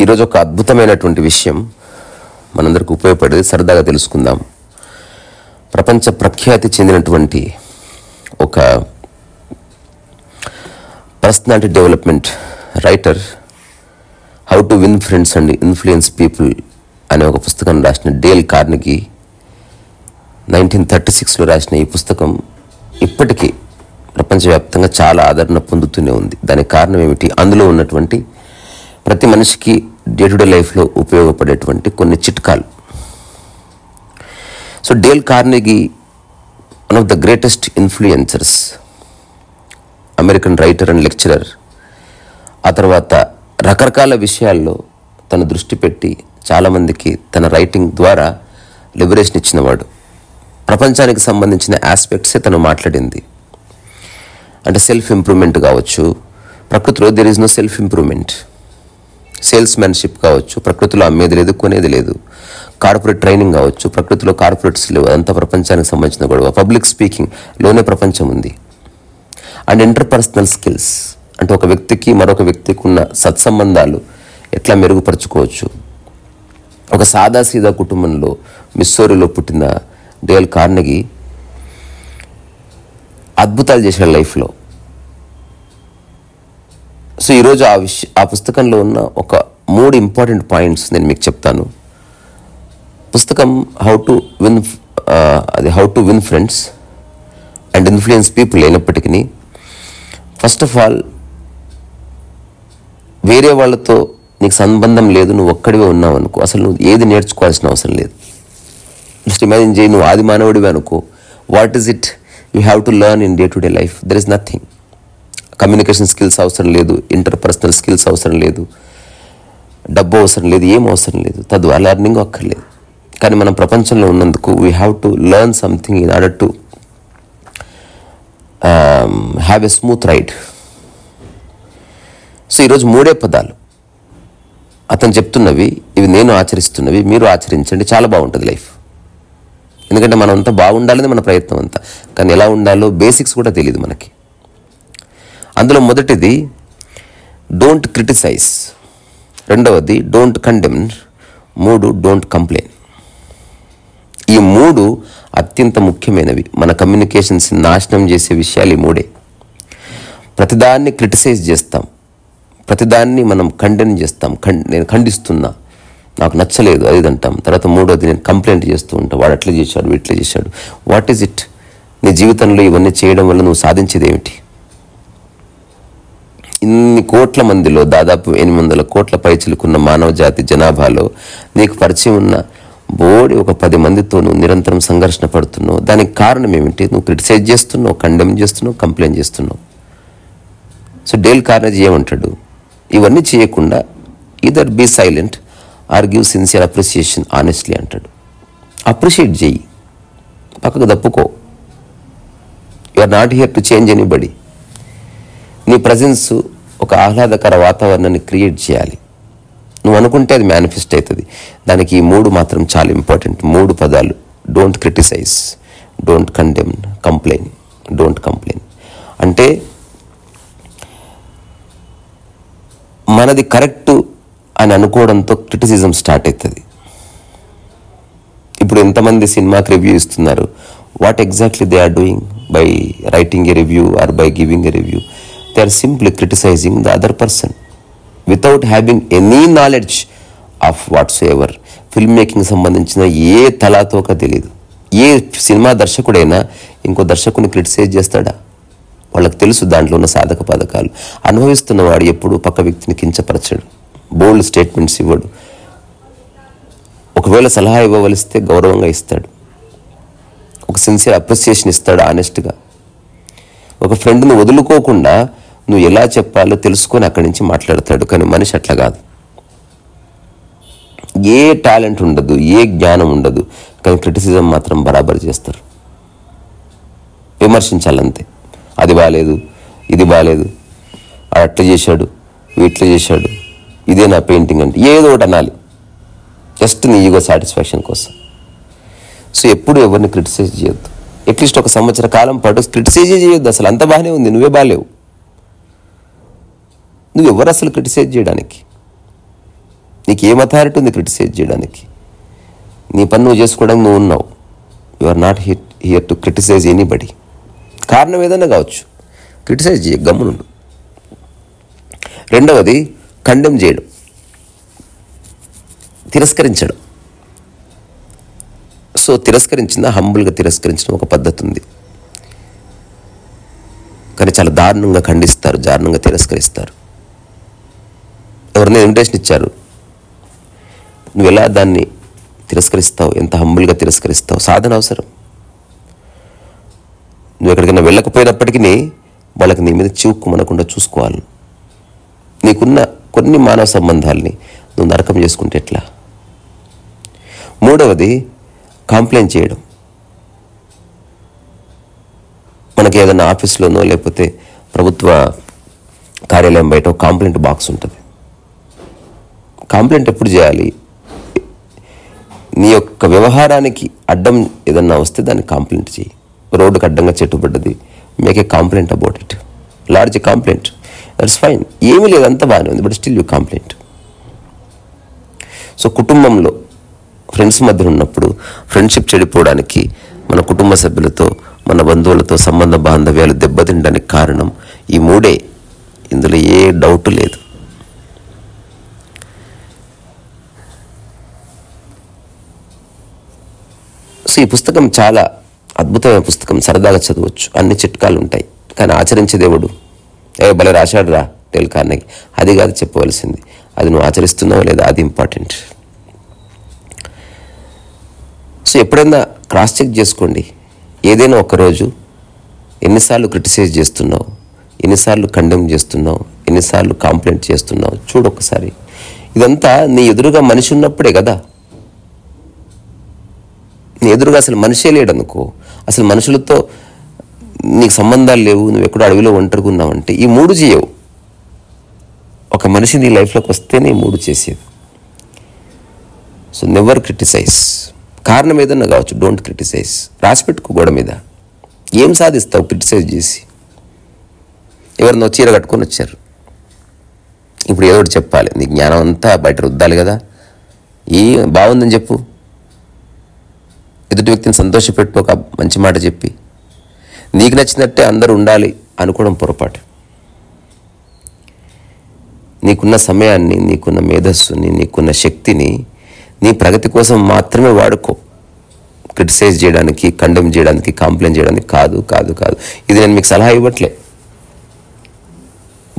ఈరోజు ఒక అద్భుతమైనటువంటి విషయం మనందరికి ఉపయోగపడేది, సరదాగా తెలుసుకుందాం. ప్రపంచ ప్రఖ్యాతి చెందినటువంటి ఒక personality development writer how to win friends and influence people అనే ఒక పుస్తకం రాసిన డేల్ కార్నెగీ 1936లో రాసిన ఈ పుస్తకం ఇప్పటికీ ప్రపంచవ్యాప్తంగా చాలా ఆదరణ పొందుతూనే ఉంది. దానికి కారణం ఏమిటి? అందులో ఉన్నటువంటి ప్రతి మనిషికి డే టు డే లైఫ్లో ఉపయోగపడేటువంటి కొన్ని చిట్కాలు. So Dale Carnegie one of the greatest influencers, American writer and lecturer. ఆ తర్వాత రకరకాల విషయాల్లో తన దృష్టి పెట్టి చాలామందికి తన రైటింగ్ ద్వారా లిబరేషన్ ఇచ్చినవాడు. ప్రపంచానికి సంబంధించిన ఆస్పెక్ట్సే తను మాట్లాడింది. అంటే సెల్ఫ్ ఇంప్రూవ్మెంట్ కావచ్చు, ప్రకృతిలో there is no self improvement. Salesmanship కావచ్చు, ప్రకృతిలో అమ్మేది లేదు, కొనేది లేదు. కార్పొరేట్ ట్రైనింగ్ కావచ్చు, ప్రకృతిలో కార్పొరేట్స్ లేవు, అదంతా ప్రపంచానికి సంబంధించిన గొడవ. పబ్లిక్ స్పీకింగ్లోనే ప్రపంచం ఉంది. అండ్ ఇంటర్పర్సనల్ స్కిల్స్ అంటే ఒక వ్యక్తికి మరొక వ్యక్తికి ఉన్న సత్సంబంధాలు ఎట్లా మెరుగుపరచుకోవచ్చు. ఒక సాదాసీదా కుటుంబంలో మిస్సోరీలో పుట్టిన డేల్ కార్నెగీ అద్భుతాలు చేశాడు లైఫ్లో. సో ఈరోజు ఆ పుస్తకంలో ఉన్న ఒక 3 ఇంపార్టెంట్ పాయింట్స్ నేను మీకు చెప్తాను. పుస్తకం how to win friends and influence people అయినప్పటికీ, ఫస్ట్ ఆఫ్ ఆల్ వేరే వాళ్ళతో నీకు సంబంధం లేదు, నువ్వు ఒక్కడివే ఉన్నావు అనుకో, అసలు నువ్వు ఏది నేర్చుకోవాల్సిన అవసరం లేదు. జస్ట్ ఇమాజిన్ చేయి, నువ్వు ఆది మానవుడివి అనుకో. What is it you have to learn in day to day life? There is nothing. Communication skills అవసరం లేదు, ఇంటర్పర్సనల్ స్కిల్స్ అవసరం లేదు, డబ్బు అవసరం లేదు, ఏం అవసరం లేదు, తద్వారా లెర్నింగ్ అక్కర్లేదు. కానీ మనం ప్రపంచంలో ఉన్నందుకు we have to learn something in order to have a smooth ride. So ఈరోజు 3 పదాలు అతను చెప్తున్నవి, ఇవి నేను ఆచరిస్తున్నవి, మీరు ఆచరించండి, చాలా బాగుంటుంది లైఫ్. ఎందుకంటే మనం అంతా బాగుండాలని మన ప్రయత్నం అంతా, కానీ ఎలా ఉండాలో బేసిక్స్ కూడా తెలియదు మనకి. అందులో మొదటిది డోంట్ క్రిటిసైజ్, రెండవది డోంట్ కండెమ్, 3 డోంట్ కంప్లైన్. ఈ 3 అత్యంత ముఖ్యమైనవి. మన కమ్యూనికేషన్స్ నాశనం చేసే విషయాలు ఈ 3. ప్రతిదాన్ని క్రిటిసైజ్ చేస్తాం, ప్రతిదాన్ని మనం కండెమ్ చేస్తాం. నేను ఖండిస్తున్నా, నాకు నచ్చలేదు అది అంటాం. తర్వాత 3వది నేను కంప్లైంట్ చేస్తూ ఉంటాను, వాడు అట్లా చేశాడు, వీట్లా చేశాడు. What is it? నీ జీవితంలో ఇవన్నీ చేయడం వల్ల నువ్వు సాధించేది ఏమిటి? ఇన్ని కోట్ల మందిలో దాదాపు 800 కోట్ల పైచిలుకున్న మానవ జాతి జనాభాలో నీకు పరిచయం ఉన్న బోడి ఒక 10 మందితో నువ్వు నిరంతరం సంఘర్షణ పడుతున్నావు. దానికి కారణం ఏమిటి? నువ్వు క్రిటిసైజ్ చేస్తున్నావు, కండెమ్ చేస్తున్నావు, కంప్లైంట్ చేస్తున్నావు. సో డేల్ కార్నెగీ ఏమంటాడు? ఇవన్నీ చేయకుండా either be silent or give sincere appreciation honestly అంటాడు. అప్రిషియేట్ చేయి, పక్కకు తప్పుకో. You are not here to change anybody. నీ ప్రజెన్స్ ఒక ఆహ్లాదకర వాతావరణాన్ని క్రియేట్ చేయాలి. నువ్వు అనుకుంటే అది మేనిఫెస్ట్ అవుతుంది. దానికి ఈ 3 మాత్రం చాలా ఇంపార్టెంట్. 3 పదాలు: don't criticize, don't condemn, complain. Don't complain అంటే మనది కరెక్టు అని అనుకోవడంతో క్రిటిసిజం స్టార్ట్ అవుతుంది. ఇప్పుడు ఎంతమంది సినిమాకి రివ్యూ ఇస్తున్నారు? What exactly they are doing by writing a review or by giving a review? They are simply criticizing the other person without having any knowledge of whatsoever. Film making సంబంధించిన ఏ తలాతోక తెలియదు. ఏ cinema దర్శకుడైనా ఇంకో దర్శకుని criticise చేస్తాడా? వాళ్ళకి తెలుసు దాంట్లో ఉన్న సాధక పథకాలు. అనుభవిస్తున్నవాడు ఎప్పుడు పక్క వ్యక్తిని కించపరచడు, బోల్డ్ స్టేట్మెంట్స్ ఇవ్వడు. ఒకవేళ సలహా ఇవ్వవలిస్తే గౌరవంగా ఇస్తాడు, ఒక సిన్సియర్ అప్రిసియేషన్ ఇస్తాడు ఆనెస్ట్గా. ఒక ఫ్రెండ్ని వదులుకోకుండా నువ్వు ఎలా చెప్పాలో తెలుసుకొని అక్కడి నుంచి మాట్లాడతాడు. కానీ మనిషి అట్లా కాదు. ఏ టాలెంట్ ఉండదు, ఏ జ్ఞానం ఉండదు, కానీ క్రిటిసిజం మాత్రం బరాబర్ చేస్తారు. విమర్శించాలంతే. అది బాగాలేదు, ఇది బాగాలేదు, అది అట్లా చేశాడు, ఇట్లా చేశాడు, ఇదే నా పెయింటింగ్ అంటే ఏదో ఒకటి అనాలి, జస్ట్ నీ ఈగో సాటిస్ఫాక్షన్ కోసం. సో ఎప్పుడు ఎవరిని క్రిటిసైజ్ చేయొద్దు. అట్లీస్ట్ ఒక సంవత్సర కాలం పాటు క్రిటిసైజే చేయొద్దు. అసలు అంత బాగానే ఉంది, నువ్వే బాగాలేవు. నువ్వెవరు అసలు క్రిటిసైజ్ చేయడానికి? నీకేం అథారిటీ ఉంది క్రిటిసైజ్ చేయడానికి? నీ పని నువ్వు చేసుకోవడానికి నువ్వు ఉన్నావు. You are not here to criticize anybody. కారణం ఏదైనా కావచ్చు, క్రిటిసైజ్ చేయ, గమ్మునుండు. రెండవది కండెమ్ చేయడం, తిరస్కరించడం. సో తిరస్కరించిందా, హంబుల్గా తిరస్కరించడం ఒక పద్ధతి ఉంది. కానీ చాలా దారుణంగా ఖండిస్తారు, దారుణంగా తిరస్కరిస్తారు. ఎవరైనా ఇన్విటేషన్ ఇచ్చారు, నువ్వు ఎలా దాన్ని తిరస్కరిస్తావు, ఎంత హంబుల్గా తిరస్కరిస్తావు. సాధన అవసరం. నువ్వు ఎక్కడికైనా వెళ్ళకపోయినప్పటికీ వాళ్ళకి నీ మీద చివుక్కుమనకుండా చూసుకోవాలి. నీకున్న కొన్ని మానవ సంబంధాలని నువ్వు నరకం చేసుకుంటే ఎట్లా? మూడవది కంప్లైంట్ చేయడం. మనకి ఏదైనా ఆఫీస్లోనో లేకపోతే ప్రభుత్వ కార్యాలయం బయట ఒక కంప్లైంట్ బాక్స్ ఉంటుంది. కంప్లైంట్ ఎప్పుడు చేయాలి? నీ యొక్క వ్యవహారానికి అడ్డం ఏదన్నా వస్తే దాన్ని కంప్లైంట్ చేయి. రోడ్డుకి అడ్డంగా చెట్టు పడ్డది, make a complaint about it, large complaint, that's fine. ఏమీ లేదు, అంత బాగానే ఉంది, but still you complaint. So కుటుంబంలో ఫ్రెండ్స్ మధ్య ఉన్నప్పుడు ఫ్రెండ్షిప్ చెడిపోవడానికి, మన కుటుంబ సభ్యులతో మన బంధువులతో సంబంధ బాంధవ్యాలు దెబ్బతినడానికి కారణం ఈ మూడే. ఇందులో ఏ డౌట్ లేదు. సో ఈ పుస్తకం చాలా అద్భుతమైన పుస్తకం, సరదాగా చదవచ్చు, అన్ని చిట్కాలు ఉంటాయి. కానీ ఆచరించే దేవుడు భలే రాశాడు రా డేల్ కార్నెగీ, అది కాదు చెప్పవలసింది. అది నువ్వు ఆచరిస్తున్నావా లేదా, అది ఇంపార్టెంట్. సో ఎప్పుడైనా క్రాస్ చెక్ చేసుకోండి. ఏదైనా ఒకరోజు ఎన్నిసార్లు క్రిటిసైజ్ చేస్తున్నావు, ఎన్నిసార్లు కండెమ్ చేస్తున్నావు, ఎన్నిసార్లు కంప్లైంట్ చేస్తున్నావు చూడు ఒకసారి. ఇదంతా నీ ఎదురుగా మనిషి ఉన్నప్పుడే కదా. నీ ఎదురుగా అసలు మనిషే లేడనుకో, అసలు మనుషులతో నీకు సంబంధాలు లేవు, నువ్వు ఎక్కడో అడవిలో ఒంటరిగా ఉన్నావంటే ఈ మూడు చేయవు. ఒక మనిషి నీ లైఫ్లోకి వస్తేనే ఈ మూడు చేసేది. So never criticize. కారణం ఏదన్నా కావచ్చు, డోంట్ క్రిటిసైజ్. రాసిపెట్టుకో గోడ మీద. ఏం సాధిస్తావు క్రిటిసైజ్ చేసి? ఎవరినో చీర కట్టుకొని వచ్చారు, ఇప్పుడు ఏదో ఒకటి చెప్పాలి, నీ జ్ఞానం అంతా బయట రుద్దాలి కదా. బాగుందని చెప్పు, ఎదుటి వ్యక్తిని సంతోషపెట్టు, ఒక మంచి మాట చెప్పి. నీకు నచ్చినట్టే అందరూ ఉండాలి అనుకోవడం పొరపాటు. నీకున్న సమయాన్ని, నీకున్న మేధస్సుని, నీకున్న శక్తిని నీ ప్రగతి కోసం మాత్రమే వాడుకో. క్రిటిసైజ్ చేయడానికి, కండెమ్ చేయడానికి, కంప్లైంట్ చేయడానికి కాదు కాదు కాదు. ఇది నేను మీకు సలహా ఇవ్వట్లే,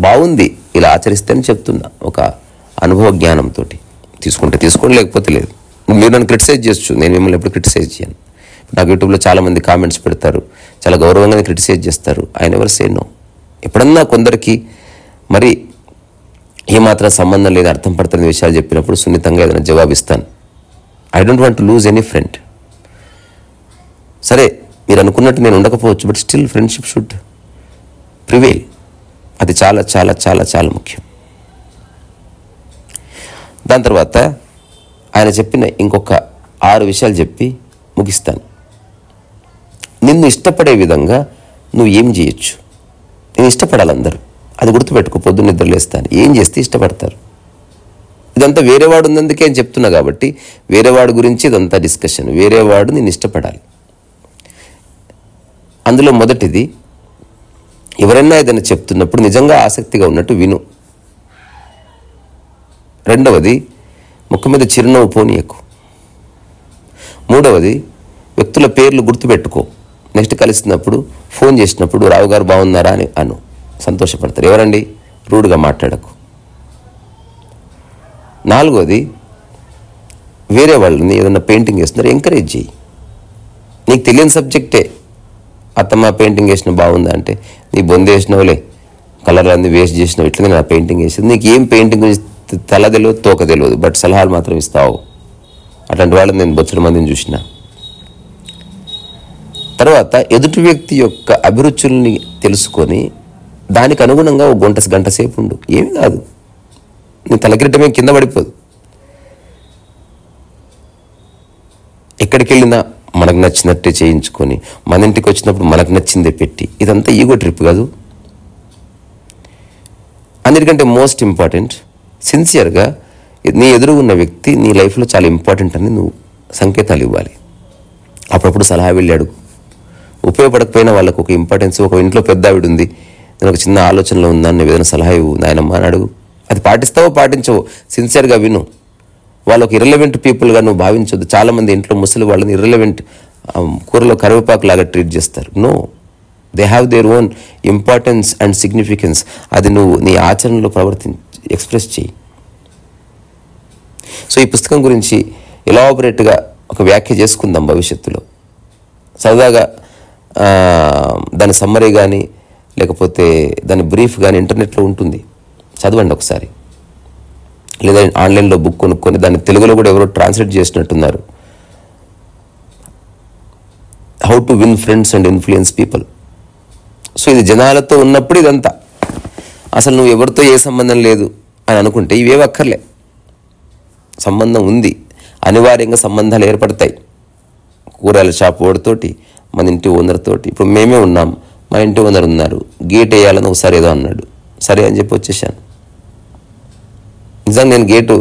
బాగుంది ఇలా ఆచరిస్తే అని చెప్తున్నా. ఒక అనుభవ జ్ఞానంతో తీసుకుంటే తీసుకోండి, లేకపోతే లేదు. మీరు నన్ను క్రిటిసైజ్ చేయొచ్చు, నేను మిమ్మల్ని ఎప్పుడు క్రిటిసైజ్ చేయను. నాకు యూట్యూబ్లో చాలామంది కామెంట్స్ పెడతారు, చాలా గౌరవంగానే క్రిటిసైజ్ చేస్తారు. I never say no. ఎప్పుడన్నా కొందరికి మరి ఏమాత్రం సంబంధం లేదు, అర్థం పడుతున్న విషయాలు చెప్పినప్పుడు సున్నితంగా ఏదైనా జవాబిస్తాను. I don't want to lose any friend. సరే మీరు అనుకున్నట్టు నేను ఉండకపోవచ్చు, but still friendship should prevail. అది చాలా చాలా చాలా చాలా ముఖ్యం. దాని తర్వాత ఆయన చెప్పిన ఇంకొక 6 విషయాలు చెప్పి ముగిస్తాను. నిన్ను ఇష్టపడే విధంగా నువ్వు ఏం చేయొచ్చు. నేను ఇష్టపడాలి అందరూ, అది గుర్తుపెట్టుకో. పొద్దున్న నిద్రలేస్తాను, ఏం చేస్తే ఇష్టపడతారు. ఇదంతా వేరేవాడు ఉన్నందుకే అని చెప్తున్నా కాబట్టి వేరేవాడు గురించి ఇదంతా డిస్కషన్. వేరేవాడు నేను ఇష్టపడాలి. అందులో మొదటిది, ఎవరైనా ఏదైనా చెప్తున్నప్పుడు నిజంగా ఆసక్తిగా ఉన్నట్టు విను. రెండవది, ముఖం మీద చిరునవ్వు పోనీయకు. మూడవది, వ్యక్తుల పేర్లు గుర్తుపెట్టుకో. నెక్స్ట్ కలిసినప్పుడు ఫోన్ చేసినప్పుడు రావు గారు బాగున్నారా అని అను, సంతోషపడతారు. ఎవరండి, రూడ్గా మాట్లాడకు. నాలుగోది, వేరే వాళ్ళని ఏదైనా పెయింటింగ్ వేస్తున్నారు ఎంకరేజ్ చేయి. నీకు తెలియని సబ్జెక్టే, అత్తమ్మ పెయింటింగ్ వేసిన బాగుందా అంటే, నీ బొంద వేసినవులే, కలర్ అన్ని వేస్ట్ చేసినావు, ఇట్లా నేను ఆ పెయింటింగ్ వేసింది. నీకు ఏం పెయింటింగ్ గురించి తల తెలియదు, తోక తెలియదు, బట్ సలహాలు మాత్రం ఇస్తావు. అట్లాంటి వాళ్ళని నేను బొచ్చడి మందిని చూసిన. తర్వాత ఎదుటి వ్యక్తి యొక్క అభిరుచుల్ని తెలుసుకొని దానికి అనుగుణంగా ఒక గంట సేపు ఉండు. ఏమి కాదు, నీ తలకిరీటమే కింద పడిపోదు. ఎక్కడికి వెళ్ళినా మనకు నచ్చినట్టే చేయించుకొని మన ఇంటికి వచ్చినప్పుడు మనకు నచ్చిందే పెట్టి, ఇదంతా ఈగో ట్రిప్ కాదు. అన్నిటికంటే మోస్ట్ ఇంపార్టెంట్, సిన్సియర్గా నీ ఎదురు ఉన్న వ్యక్తి నీ లైఫ్లో చాలా ఇంపార్టెంట్ అని నువ్వు సంకేతాలు ఇవ్వాలి. అప్పుడప్పుడు సలహా వెళ్ళాడు, ఉపయోగపడకపోయినా వాళ్ళకు ఒక ఇంపార్టెన్స్. ఒక ఇంట్లో పెద్ద ఆవిడ ఉంది, నేను ఒక చిన్న ఆలోచనలో ఉందని ఏదైనా సలహా ఇవ్వు నాయనమ్మ అని అడుగు. అది పాటిస్తావో పాటించవో సిన్సియర్గా విను. వాళ్ళకు ఇర్రెలవెంట్ పీపుల్గా నువ్వు భావించొద్దు. చాలామంది ఇంట్లో ముసలి వాళ్ళని ఇర్రెలవెంట్ కూరలో కరివేపాకు లాగా ట్రీట్ చేస్తారు. No, they have their own importance and significance. అది నువ్వు నీ ఆచరణలో ఎక్స్ప్రెస్ చేయి. సో ఈ పుస్తకం గురించి ఎలాబొరేట్గా ఒక వ్యాఖ్య చేసుకుందాం భవిష్యత్తులో. సరదాగా దాని సమ్మరీ కానీ లేకపోతే దాని బ్రీఫ్ కానీ ఇంటర్నెట్లో ఉంటుంది, చదవండి ఒకసారి. లేదా ఆన్లైన్లో బుక్ కొనుక్కొని దాన్ని తెలుగులో కూడా ఎవరో ట్రాన్స్లేట్ చేసినట్టున్నారు. How to win friends and influence people. So ఇది జనాలతో ఉన్నప్పుడు ఇదంతా. అసలు నువ్వు ఎవరితో ఏ సంబంధం లేదు అని అనుకుంటే ఇవేవి అక్కర్లే. సంబంధం ఉంది, అనివార్యంగా సంబంధాలు ఏర్పడతాయి. కూరగాయల షాప్ ఓడితోటి, మన ఇంటి ఓనర్ తోటి. ఇప్పుడు మేమే ఉన్నాం, మా ఇంటి ఓనర్ ఉన్నారు, గేట్ వేయాలని ఒకసారి ఏదో అన్నాడు, సరే అని చెప్పి వచ్చేసాను. నిజంగా నేను గేటు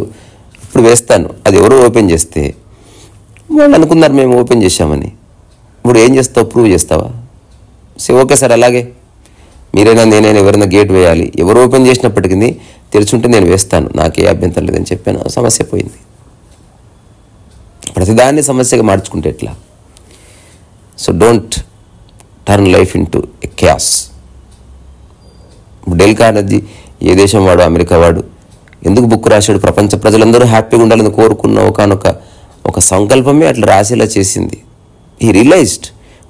ఇప్పుడు వేస్తాను, అది ఎవరో ఓపెన్ చేస్తే వాళ్ళు అనుకున్నారు మేము ఓపెన్ చేశామని. ఇప్పుడు ఏం చేస్తావు, ప్రూవ్ చేస్తావా? సరే ఓకే సార్, అలాగే మీరైనా నేనైనా ఎవరైనా గేట్ వేయాలి, ఎవరు ఓపెన్ చేసినప్పటికీ తెరుచుంటే నేను వేస్తాను, నాకే అభ్యంతరం లేదని చెప్పాను. సమస్య పోయింది. ప్రతిదాన్ని సమస్యగా మార్చుకుంటే ఎట్లా? So don't turn life into a chaos. Dale Carnegie ఏ దేశం వాడు, అమెరికా వాడు, ఎందుకు బుక్ రాశాడు? ప్రపంచ ప్రజలందరూ హ్యాపీగా ఉండాలని కోరుకున్న ఒక సంకల్పమే అట్లా రాసేలా చేసింది. He realized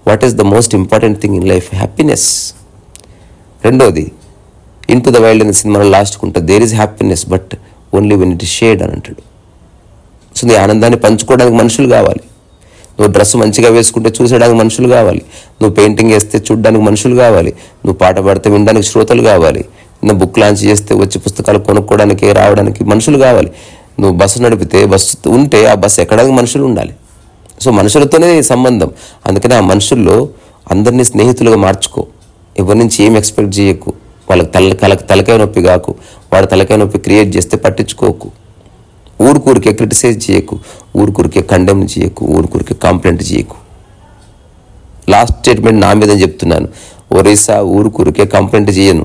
what is the most important thing in life, happiness. రెండోది, ఇంటూ ద వైల్డ్ అనే సినిమాలో లాస్ట్కి ఉంటుంది, there is happiness but only when it is shared అని అంటాడు. సో నీ ఆనందాన్ని పంచుకోవడానికి మనుషులు కావాలి. నువ్వు డ్రెస్ మంచిగా వేసుకుంటే చూసేయడానికి మనుషులు కావాలి. నువ్వు పెయింటింగ్ వేస్తే చూడడానికి మనుషులు కావాలి. నువ్వు పాట పాడితే వినడానికి శ్రోతలు కావాలి. నువ్వు బుక్ లాంచ్ చేస్తే వచ్చి పుస్తకాలు కొనుక్కోవడానికి రావడానికి మనుషులు కావాలి. నువ్వు బస్సు నడిపితే బస్సు ఉంటే ఆ బస్సు ఎక్కడానికి మనుషులు ఉండాలి. సో మనుషులతోనే సంబంధం. అందుకని ఆ మనుషుల్లో అందరినీ స్నేహితులుగా మార్చుకో. ఎవరి నుంచి ఏం ఎక్స్పెక్ట్ చేయకు. వాళ్ళకి తలకాయ నొప్పి కాకు. వాడు తలకాయ నొప్పి క్రియేట్ చేస్తే పట్టించుకోకు. ఊరికే క్రిటిసైజ్ చేయకు, ఊరికే కండెమ్ చేయకు, ఊరికే కాంప్లైంట్ చేయకు. లాస్ట్ స్టేట్మెంట్ నా మీద చెప్తున్నాను. ఒరిస్సా ఊరికే కంప్లైంట్ చేయను.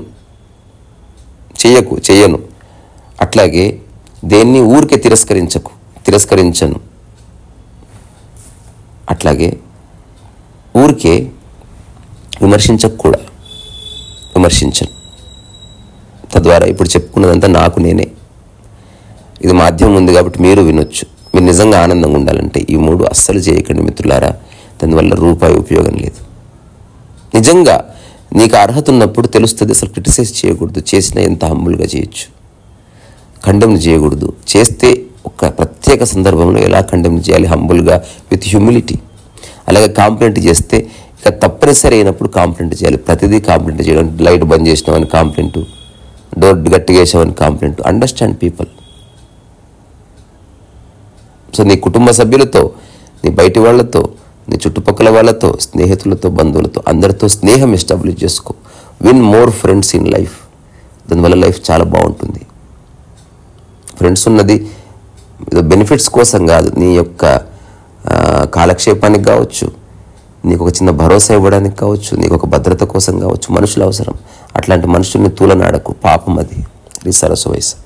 అట్లాగే దేన్ని ఊరికే తిరస్కరించను. అట్లాగే ఊరికే విమర్శించను. తద్వారా ఇప్పుడు చెప్పుకున్నదంతా నాకు నేనే. ఇది మాధ్యమం ఉంది కాబట్టి మీరు వినొచ్చు. మీరు నిజంగా ఆనందంగా ఉండాలంటే ఈ 3 అస్సలు చేయకండి మిత్రులారా. దానివల్ల రూపాయి ఉపయోగం లేదు. నిజంగా నీకు అర్హత ఉన్నప్పుడు తెలుస్తుంది. అసలు క్రిటిసైజ్ చేయకూడదు, చేసినా ఎంత హంబుల్గా చేయొచ్చు. కండెమ్ చేయకూడదు, చేస్తే ఒక ప్రత్యేక సందర్భంలో ఎలా కండెమ్ చేయాలి, హంబుల్గా విత్ హ్యూమిలిటీ. అలాగే కాంప్లైంట్ చేస్తే ఇక తప్పనిసరి అయినప్పుడు కాంప్లైంట్ చేయాలి. ప్రతిదీ కాంప్లైంట్ చేయడం, లైట్ బంద్ చేసినామని కాంప్లైంట్, డోర్ గట్టిగా వేసామని కాంప్లైంట్. Understand people. సో నీ కుటుంబ సభ్యులతో, నీ బయటి వాళ్ళతో, నీ చుట్టుపక్కల వాళ్ళతో, స్నేహితులతో, బంధువులతో అందరితో స్నేహం ఎస్టాబ్లిష్ చేసుకో. Win more friends in life. దానివల్ల లైఫ్ చాలా బాగుంటుంది. ఫ్రెండ్స్ ఉన్నది ఏదో బెనిఫిట్స్ కోసం కాదు, నీ యొక్క కాలక్షేపానికి కావచ్చు, నీకు ఒక చిన్న భరోసా ఇవ్వడానికి కావచ్చు, నీకు ఒక భద్రత కోసం కావచ్చు. మనుషులు అవసరం. అట్లాంటి మనుషుల్ని తూలనాడకు, పాపం అది. సరస్సు వయసు.